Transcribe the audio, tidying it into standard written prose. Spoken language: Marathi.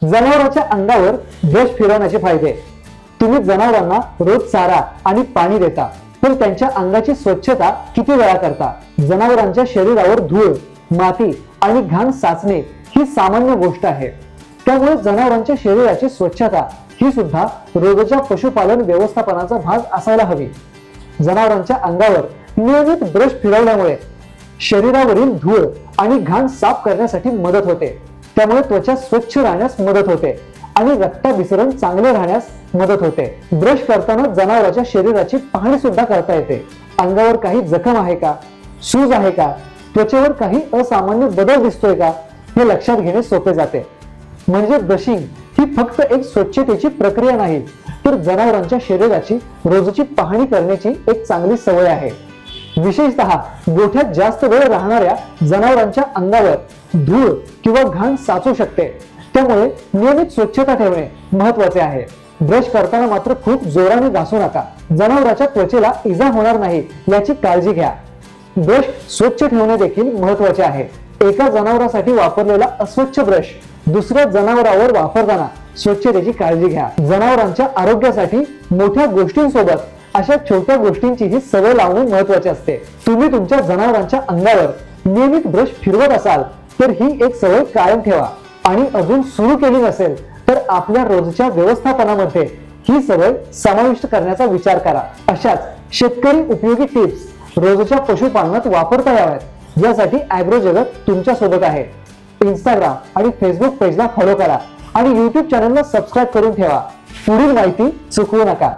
जनावरांच्या अंगावर ब्रश फिरवण्याचे फायदे. तुम्ही जनावरांना रोज चारा आणि पाणी देता, पण त्यांच्या अंगाची स्वच्छता किती वेळा करता? जनावरांच्या शरीरावर धूळ, माती आणि घाण साचणे ही सामान्य गोष्ट आहे. त्यामुळे जनावरांच्या शरीराची स्वच्छता ही सुद्धा रोजच्या पशुपालन व्यवस्थापनाचा भाग असायला हवी. जनावरांच्या अंगावर नियमित ब्रश फिरवल्यामुळे शरीरावरील धूळ आणि घाण साफ करण्यासाठी मदत होते. त्यामुळे त्वचा स्वच्छ राहण्यास मदत होते आणि रक्ताभिसरण चांगले राहण्यास मदत होते. ब्रश करताना जनावरांच्या शरीराची पाहणी सुद्धा करता येते. अंगावर काही जखम आहे का, सूज आहे का, त्वचेवर काही असामान्य बदल दिसतोय का, हे लक्षात घेणे सोपे जाते. म्हणजे ब्रशिंग ही फक्त एक स्वच्छतेची प्रक्रिया नाही, तर जनावरांच्या शरीराची रोजची पाहणी करण्याची एक चांगली सवय आहे. विशेषतः गोठ्यात जास्त वेळ राहणाऱ्या जनावरांच्या अंगावर धूळ किंवा घाण साचू शकते. त्यामुळे नियमित स्वच्छता ठेवणे महत्वाचे आहे. ब्रश करताना मात्र खूप जोराने घासू नका. जनावरांच्या त्वचेला इजा होणार नाही याची काळजी घ्या. ब्रश स्वच्छ ठेवणे देखील महत्वाचे आहे. एका जनावरासाठी वापरलेला अस्वच्छ ब्रश दुसऱ्या जनावरावर वापरताना स्वच्छतेची काळजी घ्या. जनावरांच्या आरोग्यासाठी मोठ्या गोष्टींसोबत अशा छोट्या गोष्टींची ही सवय लावणे महत्वाचे असते. तुम्ही तुमच्या जनावरांच्या अंगावर नियमित ब्रश फिरवत असाल तर ही एक सवय कायम ठेवा आणि अजून सुरू केली नसेल तर आपल्या रोजच्या व्यवस्थापनामध्ये ही सवय समाविष्ट करण्याचा विचार करा. अशाच शेतकरी उपयोगी टिप्स रोजच्या पशुपालनात वापरता याव्यात यासाठी ॲग्रो जगत तुमच्या सोबत आहे. इंस्टाग्राम आणि फेसबुक पेजला फॉलो करा आणि YouTube चॅनलला सबस्क्राईब करून ठेवा. पुढील माहिती चुकवू नका.